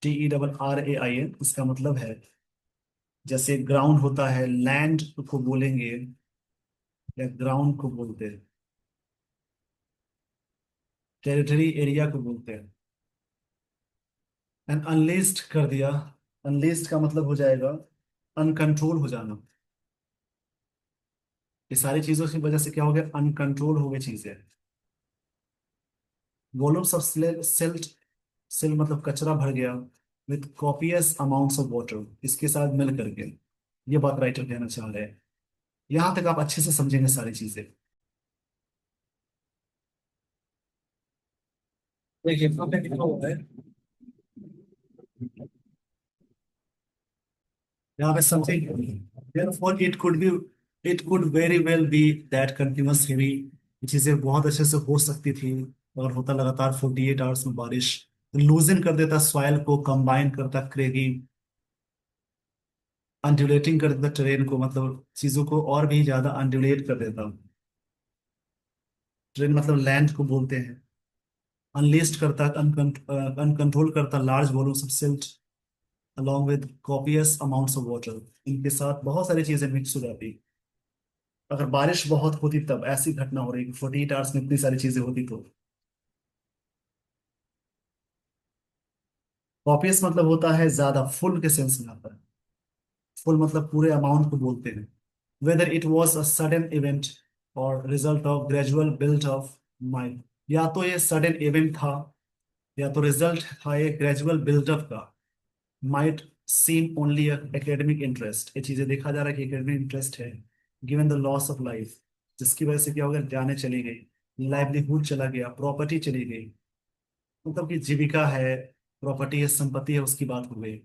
TERRAIN, इसका मतलब है, जैसे ग्राउंड होता है, लैंड को बोलेंगे या ग्राउंड को बोलते हैं, टेरिटरी एरिया को बोलते हैं। एंड अनलिस्ट कर दिया, अनलिस्ट का मतलब हो जाएगा अनकंट्रोल हो जाना। ये सारी चीजों की वजह से क्या हो गया, अनकंट्रोल हो गई चीजें। वॉल्यूम्स ऑफ सिल्ट, सिल मतलब कचरा भर गया, with copious amounts of water, इसके साथ मिल करके। ये बात राइटर कहना चाह रहे हैं। यहां तक आप अच्छे से समझेंगे सारी चीजें। देखिए यहाँ पे लिखा हुआ है, यहाँ पे something, therefore it could very well be that continuous heavy, ये चीजें बहुत अच्छे से हो सकती थी। और होता लगातार 48 आवर्स में बारिश, लूजन कर देता सॉइल को, कंबाइन करता क्रेगी, अनड्यूलेटिंग कर देता ट्रेन को, मतलब चीजों को और भी ज्यादा अनड्यूलेट कर देता। ट्रेन मतलब लैंड को बोलते हैं। अनलिस्ट करता, अनकंट्रोल करता large volumes of silt along with copious amounts of water, इनके साथ बहुत सारी चीजें मिक्स हो जाती। अगर बारिश बहुत होती तब ऐसी घटना हो रही कि 48 आवर्स में इतनी सारी चीजें होती तो। कॉपियस मतलब होता है ज्यादा, फुल के सेंस में आता है। फुल मतलब पूरे अमाउंट को बोलते हैं। Whether it was a sudden event or result of gradual built of mind, या तो ये सडन इवेंट था, या तो रिजल्ट था ये ग्रेजुअल बिल्डअप का। Might seem only academic interest, ये चीजें देखा जा रहा है कि एकेडमिक इंटरेस्ट है। Given the loss of life, जिसकी वजह से क्या हो गया, जाने चली गई, लाइवलीहुड चला गया, प्रॉपर्टी चली गई, मतलब कि जीविका है, प्रॉपर्टी है, संपत्ति है, उसकी बात हो गई।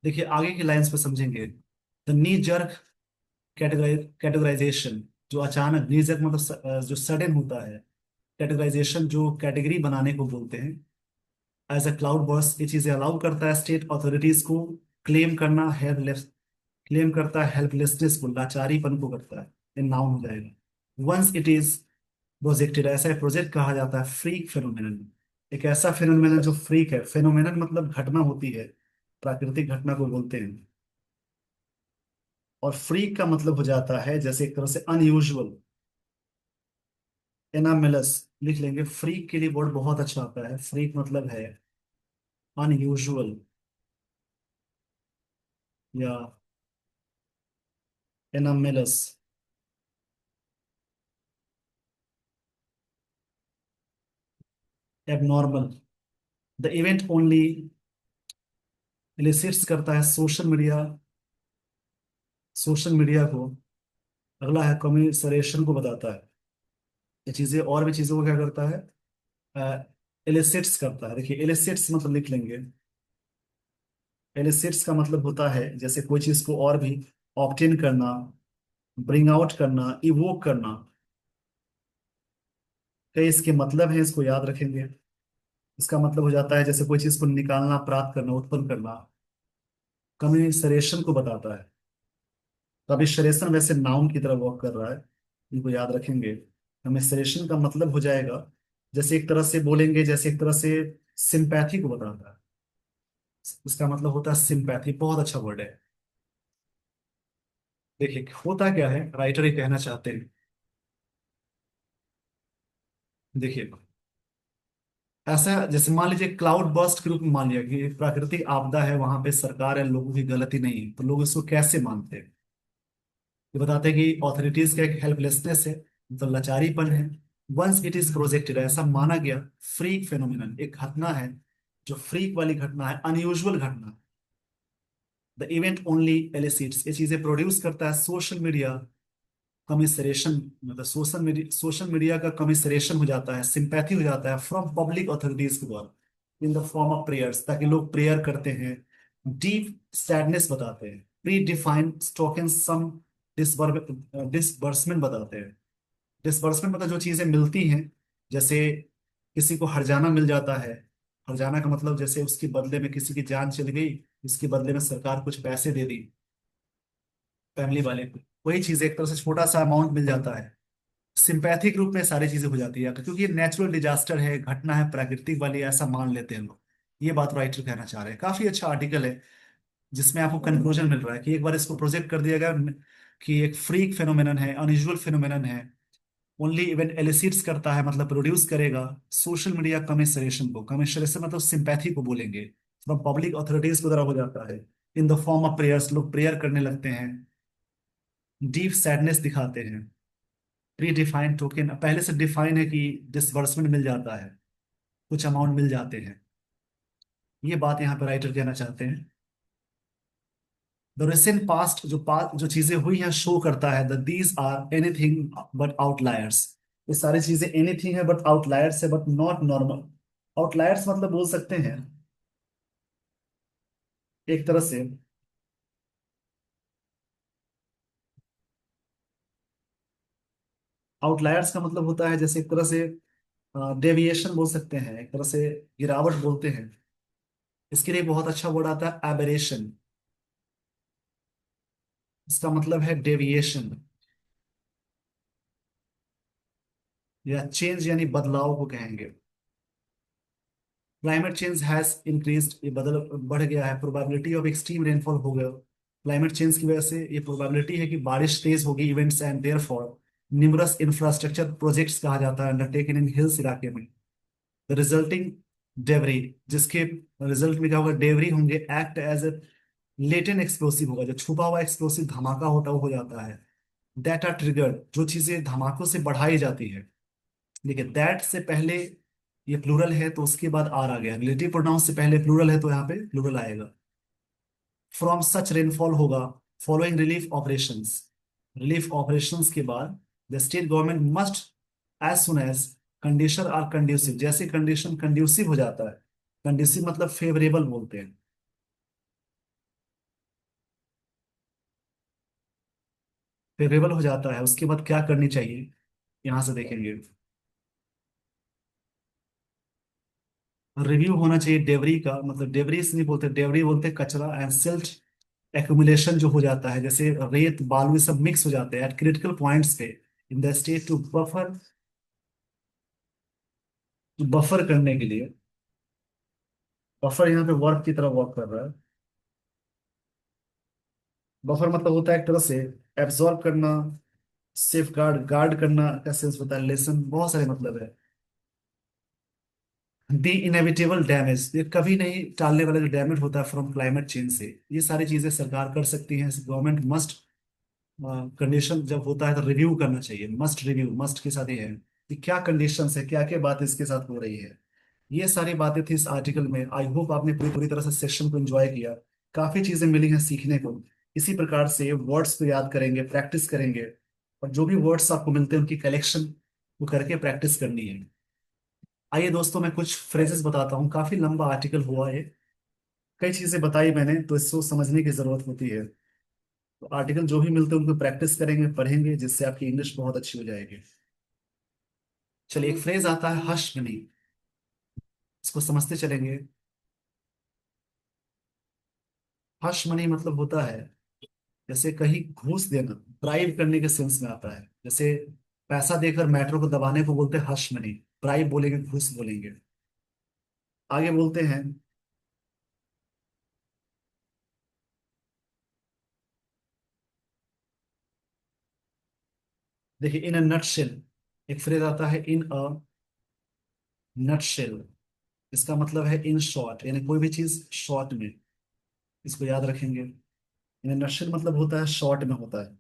देखिए आगे की लाइंस पे समझेंगे। द नी जर्क कैटेगराइजेशन, जो अचानक, नी जर्क मतलब जो सडन होता है। कैटेगराइजेशन जो कैटेगरी बनाने को बोलते हैं। एज अ क्लाउड बर्स्ट, ये चीजें अलाउ करता है स्टेट अथॉरिटीज को क्लेम करना हेल्पलेस, क्लेम करता है हेल्पलेसनेस को, लाचारीपन को करता है। ये नाउन हो जाएगा। वंस इट इज प्रोजेक्टेड, ऐसा प्रोजेक्ट कहा जाता है फ्रीक फेनोमेनन। एक ऐसा फेनोमेनन जो फ्रीक है, फेनोमेनन मतलब घटना होती है, प्राकृतिक घटना को बोलते हैं। और फ्रीक का मतलब हो जाता है जैसे एक तरह से अनयूजुअल, एनामेलस लिख लेंगे। फ्रीक के लिए वर्ड बहुत अच्छा आता है, फ्रीक मतलब है अनयूजुअल या anomalous, abnormal. The event only इलिसिट्स करता है सोशल मीडिया, सोशल मीडिया को। अगला है कम्युनिकेशन को बताता है। ये चीजें और भी चीजों को क्या करता है, इलिसिट्स करता है। देखिए इलिसिट्स मतलब लिख लेंगे। इलिसिट्स का मतलब होता है जैसे कोई चीज को और भी ऑब्टेन करना, ब्रिंग आउट करना, इवोक करना। कई इसके मतलब है, इसको याद रखेंगे। इसका मतलब हो जाता है जैसे कोई चीज को निकालना, प्राप्त करना, उत्पन्न करना। कम्युनिसरेशन को बताता है। तो अभी सरेशन वैसे नाउन की तरह वर्क कर रहा है, इनको याद रखेंगे। कम्युनिसरेशन का मतलब हो जाएगा, जैसे एक तरह से बोलेंगे, जैसे एक तरह से सिंपैथी को बताता है। इसका मतलब होता है सिंपैथी, बहुत अच्छा वर्ड है। देखिए होता क्या है, राइटर ये कहना चाहते हैं। देखिए ऐसा जैसे मान लीजिए क्लाउड बर्स्ट के रूप में मान लिया कि एक प्राकृतिक आपदा है, वहां पे सरकार है, लोगों की गलती नहीं है, तो लोग इसको कैसे मानते हैं। ये बताते हैं कि ऑथोरिटीज का एक हेल्पलेसनेस है, मतलब लाचारीपन है। वंस इट इज प्रोजेक्टेड, ऐसा माना गया, फ्रीक फेनोमेनन, एक घटना है जो फ्रीक वाली घटना है, अनयूजुअल घटना। द इवेंट ओनली एलिसिट्स, ये चीजें प्रोड्यूस करता है सोशल मीडिया कमिसरेशन, मतलब सोशल मीडिया का कमिसरेशन हो जाता है, सिंपैथी हो जाता है फ्रॉम पब्लिक अथॉरिटीज के द्वारा, in the form of prayers, ताकि लोग प्रेयर करते हैं। डीप सैडनेस बताते हैं, प्री डिफाइंड टोकन सम डिसबर्समेंट बताते हैं। डिसबर्समेंट मतलब जो चीजें मिलती हैं, जैसे किसी को हर्जाना मिल जाता है। हर्जाना का मतलब जैसे उसके बदले में किसी की जान चली गई, इसके बदले में सरकार कुछ पैसे दे दी फैमिली वाले को, वही चीज एक तरह से छोटा सा अमाउंट मिल जाता है। सिंपैथिक रूप में सारी चीजें हो जाती है, क्योंकि ये नेचुरल डिजास्टर है, घटना है प्राकृतिक वाली, ऐसा मान लेते हैं लोग। ये बात राइटर कहना चाह रहे हैं। काफी अच्छा आर्टिकल है, जिसमें आपको कंक्लूजन मिल रहा है कि एक बार इसको प्रोजेक्ट कर दिया गया कि एक फ्रीक फेनोमेनन है, अनयूजुअल फेनोमेनन है, ओनली इवेंट एलिसिट्स करता है, मतलब प्रोड्यूस करेगा सोशल मीडिया कमिसरेशन को। कमिसरेशन मतलब सिंपैथी को बोलेंगे, फ्रॉम पब्लिक अथॉरिटीज की तरफ हो जाता है। In the form of prayers, लोग प्रेयर करने लगते हैं। डीप सैडनेस दिखाते हैं। प्री डिफाइंड टोकन, पहले से डिफाइन है कि डिसबर्समेंट मिल जाता है, कुछ अमाउंट मिल जाते हैं। ये बात यहाँ पे राइटर कहना चाहते हैं। द रिसेंट पास्ट, जो चीजें हुई हैं शो करता है the these are anything but outliers. ये सारी चीजें एनीथिंग है बट आउटलायर्स है, बट नॉट नॉर्मल। आउटलायर्स मतलब बोल सकते हैं एक तरह से, आउटलायर्स का मतलब होता है जैसे एक तरह से डेविएशन बोल सकते हैं, एक तरह से गिरावट बोलते हैं। इसके लिए बहुत अच्छा वर्ड आता है एबेरेशन। इसका मतलब है डेविएशन या चेंज, यानी बदलाव को कहेंगे। क्लाइमेट चेंज हैज इंक्रीज्ड, ये बदल बढ़ गया है। प्रोबेबिलिटी ऑफ एक्सट्रीम रेनफॉल हो गया। क्लाइमेट चेंज की वजह से ये प्रोबेबिलिटी है कि बारिश तेज होगी, events and therefore numerous infrastructure projects कहा जाता है अंडरटेकन इन हिल्स इलाके में। रिजल्टिंग डेवरी, जिसके रिजल्ट में क्या होगा, डेवरी होंगे, act as a latent explosive होगा, जो छुपा हुआ एक्सप्लोसिव धमाका होता है वो हो जाता है। दैट आर ट्रिगर्ड, जो चीजें धमाकों से बढ़ाई जाती है। देखिए दैट से पहले ये प्लूरल है तो उसके बाद आर आ गया, रिलेटिव प्रोनाउन से पहले प्लूरल है तो यहाँ पे प्लूरल आएगा। फ्रॉम सच रेनफॉल होगा following relief operations. Relief operations के बाद the state government must as soon as condition are conducive, जैसे कंडीशन कंड्यूसिव हो जाता है। कंड्यूसिव मतलब फेवरेबल बोलते हैं। फेवरेबल हो जाता है उसके बाद क्या करनी चाहिए, यहां से देखेंगे। रिव्यू होना चाहिए डेवरी का, मतलब डेवरी से नहीं बोलते, डेवरी बोलते कचरा एंड सिल्ट एक्यूमुलेशन जो हो जाता है, जैसे रेत बालू ये सब मिक्स हो जाते हैं एट क्रिटिकल पॉइंट्स पे in the state to buffer, buffer करने के लिए। बफर यहाँ पे वर्ब की तरह वर्क कर रहा है। बफर मतलब होता है एक तरह से एब्जॉर्ब करना, सेफ गार्ड, गार्ड करना का सेंस होता है, लेसन, बहुत सारे मतलब है। दी इनएविटेबल डैमेज, ये कभी नहीं टालने वाला जो डैमेज होता है फ्रॉम क्लाइमेट चेंज से, ये सारी चीजें सरकार कर सकती है। गवर्नमेंट मस्ट, कंडीशन जब होता है तो रिव्यू करना चाहिए, मस्ट रिव्यू, मस्ट के साथ ही है कि क्या कंडीशन है, क्या क्या बात इसके साथ हो रही है। ये सारी बातें थी इस आर्टिकल में। आई होप आपने पूरी पूरी तरह से सेशन को एंजॉय किया। काफी चीजें मिली हैं सीखने को। इसी प्रकार से वर्ड्स को याद करेंगे, प्रैक्टिस करेंगे, और जो भी वर्ड्स आपको मिलते हैं उनकी कलेक्शन को करके प्रैक्टिस करनी है। आइए दोस्तों, मैं कुछ फ्रेजेस बताता हूँ, काफी लंबा आर्टिकल हुआ है, कई चीजें बताई मैंने, तो इसको समझने की जरूरत होती है। तो आर्टिकल जो भी मिलते हैं उनको प्रैक्टिस करेंगे, पढ़ेंगे, जिससे आपकी इंग्लिश बहुत अच्छी हो जाएगी। चलिए, एक फ्रेज आता है हश मनी, इसको समझते चलेंगे। हश मनी मतलब होता है जैसे कहीं घूस देना, ब्राइब करने के सेंस में आता है। जैसे पैसा देकर मैटर को दबाने को बोलते हैं हश मनी, ब्राइब बोलेंगे, घूस बोलेंगे। आगे बोलते हैं, देखिए इन अ नटशेल, एक फ्रेज आता है इन अ नटशेल। इसका मतलब है इन शॉर्ट, यानी कोई भी चीज शॉर्ट में, इसको याद रखेंगे। इन अ नटशेल मतलब होता है शॉर्ट में होता है।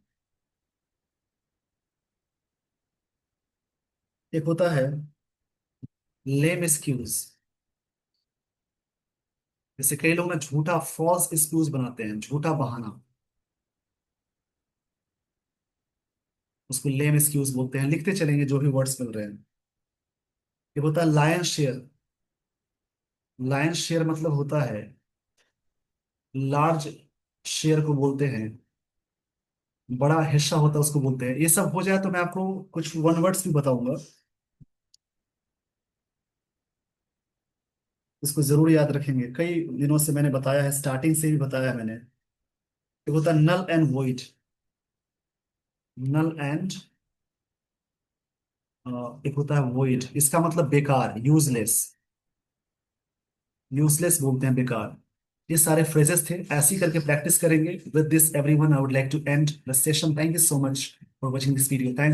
एक होता है लेम एक्सक्यूज, जैसे कई लोग ना झूठा फॉल्स एक्सक्यूज बनाते हैं, झूठा बहाना, उसको लेम एक्सक्यूज बोलते हैं। लिखते चलेंगे जो भी वर्ड्स मिल रहे हैं। एक होता है लायन शेयर। लायन शेयर मतलब होता है लार्ज शेयर को बोलते हैं, बड़ा हिस्सा होता है उसको बोलते हैं। ये सब हो जाए तो मैं आपको कुछ वन वर्ड्स भी बताऊंगा, इसको जरूर याद रखेंगे। कई दिनों से मैंने बताया है, स्टार्टिंग से भी बताया है मैंने। एक होता है null and void. Null and, एक होता है वॉइड, इसका मतलब बेकार, यूजलेस। यूजलेस बोलते हैं बेकार। ये सारे फ्रेजेस थे, ऐसे ही करके प्रैक्टिस करेंगे। With this everyone, I would like to end the session. Thank you so much for watching this video. Thank